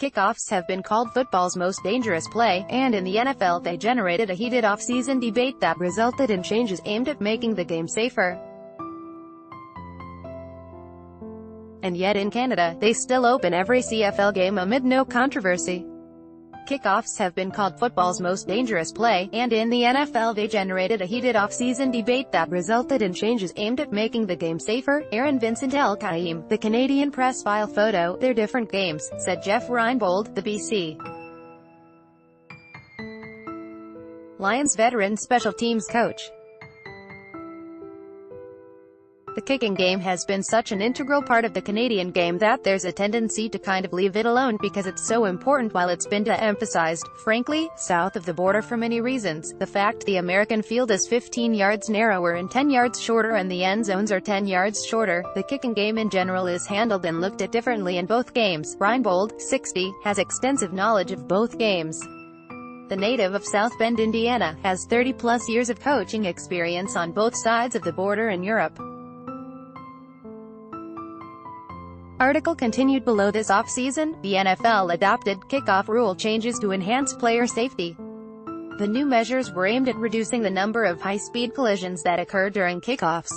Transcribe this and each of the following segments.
Kickoffs have been called football's most dangerous play, and in the NFL they generated a heated off-season debate that resulted in changes aimed at making the game safer. And yet in Canada, they still open every CFL game amid no controversy. Kickoffs have been called football's most dangerous play, and in the NFL they generated a heated off-season debate that resulted in changes aimed at making the game safer. Aaron Vincent El Kaim, the Canadian press file photo, "They're different games," said Jeff Reinbold, the BC Lions veteran special teams coach. The kicking game has been such an integral part of the Canadian game that there's a tendency to kind of leave it alone because it's so important while it's been de-emphasized, frankly, south of the border for many reasons. The fact the American field is 15 yards narrower and 10 yards shorter and the end zones are 10 yards shorter. The kicking game in general is handled and looked at differently in both games. Reinbold, 60, has extensive knowledge of both games. The native of South Bend, Indiana, has 30-plus years of coaching experience on both sides of the border in Europe. Article continued below. This off-season, the NFL adopted kickoff rule changes to enhance player safety. The new measures were aimed at reducing the number of high-speed collisions that occur during kickoffs.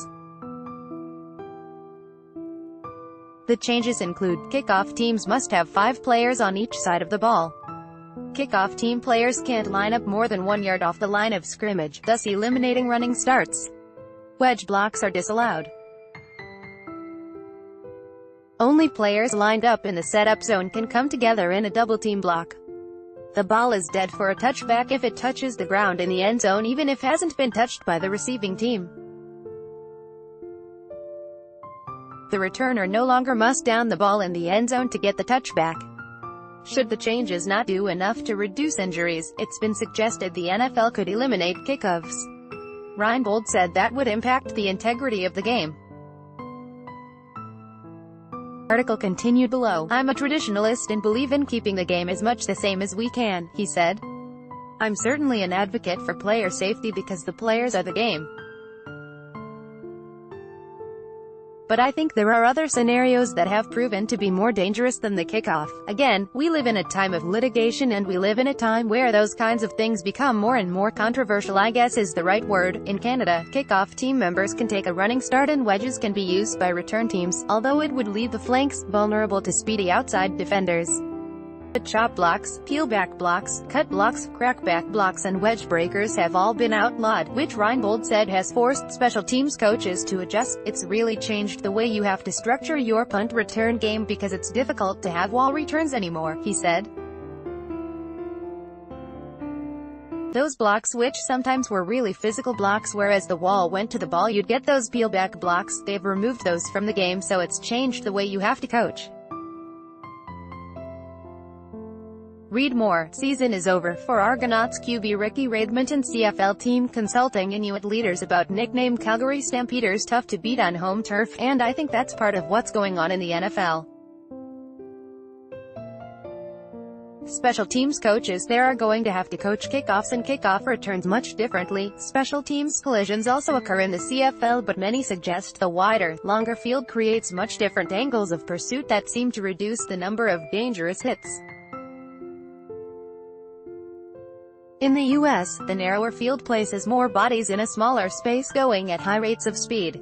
The changes include, kickoff teams must have 5 players on each side of the ball. Kickoff team players can't line up more than 1 yard off the line of scrimmage, thus eliminating running starts. Wedge blocks are disallowed. Only players lined up in the setup zone can come together in a double-team block. The ball is dead for a touchback if it touches the ground in the end zone even if it hasn't been touched by the receiving team. The returner no longer must down the ball in the end zone to get the touchback. Should the changes not do enough to reduce injuries, it's been suggested the NFL could eliminate kickoffs. Reinbold said that would impact the integrity of the game. Article continued below. "I'm a traditionalist and believe in keeping the game as much the same as we can," he said. "I'm certainly an advocate for player safety because the players are the game. But I think there are other scenarios that have proven to be more dangerous than the kickoff. Again, we live in a time of litigation and we live in a time where those kinds of things become more and more controversial, I guess is the right word. In Canada, kickoff team members can take a running start and wedges can be used by return teams, although it would leave the flanks vulnerable to speedy outside defenders. Chop blocks, peel-back blocks, cut blocks, crackback blocks and wedge breakers have all been outlawed, which Reinbold said has forced special teams coaches to adjust. It's really changed the way you have to structure your punt return game because it's difficult to have wall returns anymore," he said. Those blocks which sometimes were really physical blocks whereas the wall went to the ball, you'd get those peel-back blocks. They've removed those from the game, so it's changed the way you have to coach. Read more. Season is over for Argonauts QB Ricky Raidmonton. CFL team consulting Inuit leaders about nickname Calgary Stampeders tough to beat on home turf, and I think that's part of what's going on in the NFL. Special teams coaches there are going to have to coach kickoffs and kickoff returns much differently. Special teams collisions also occur in the CFL, but many suggest the wider, longer field creates much different angles of pursuit that seem to reduce the number of dangerous hits. In the U.S., the narrower field places more bodies in a smaller space going at high rates of speed.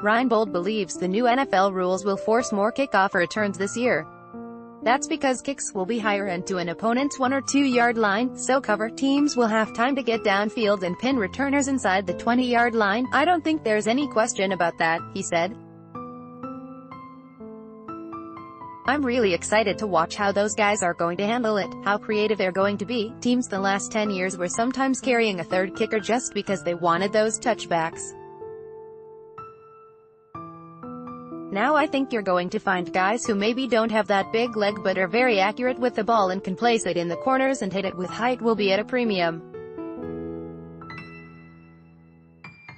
Reinbold believes the new NFL rules will force more kickoff returns this year. That's because kicks will be higher and to an opponent's 1 or 2 yard line, so cover teams will have time to get downfield and pin returners inside the 20-yard line. "I don't think there's any question about that," he said. "I'm really excited to watch how those guys are going to handle it, how creative they're going to be." Teams the last 10 years were sometimes carrying a third kicker just because they wanted those touchbacks. Now I think you're going to find guys who maybe don't have that big leg but are very accurate with the ball and can place it in the corners and hit it with height will be at a premium.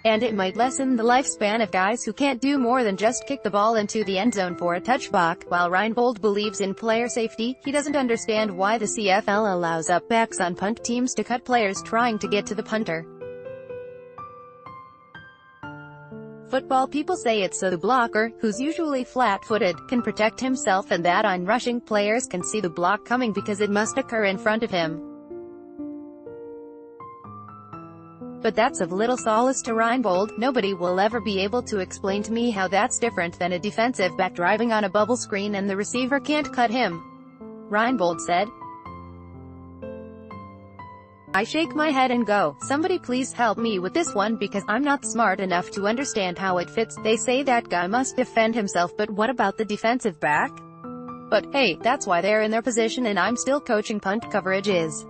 And it might lessen the lifespan of guys who can't do more than just kick the ball into the end zone for a touchback. While Reinbold believes in player safety, he doesn't understand why the CFL allows upbacks on punt teams to cut players trying to get to the punter. football people say it's so the blocker, who's usually flat-footed, can protect himself and that on-rushing players can see the block coming because it must occur in front of him. But that's of little solace to Reinbold. Nobody will ever be able to explain to me how that's different than a defensive back driving on a bubble screen and the receiver can't cut him, Reinbold said. I shake my head and go, somebody please help me with this one because I'm not smart enough to understand how it fits. They say that guy must defend himself, but what about the defensive back? But, hey, that's why they're in their position and I'm still coaching punt coverage is.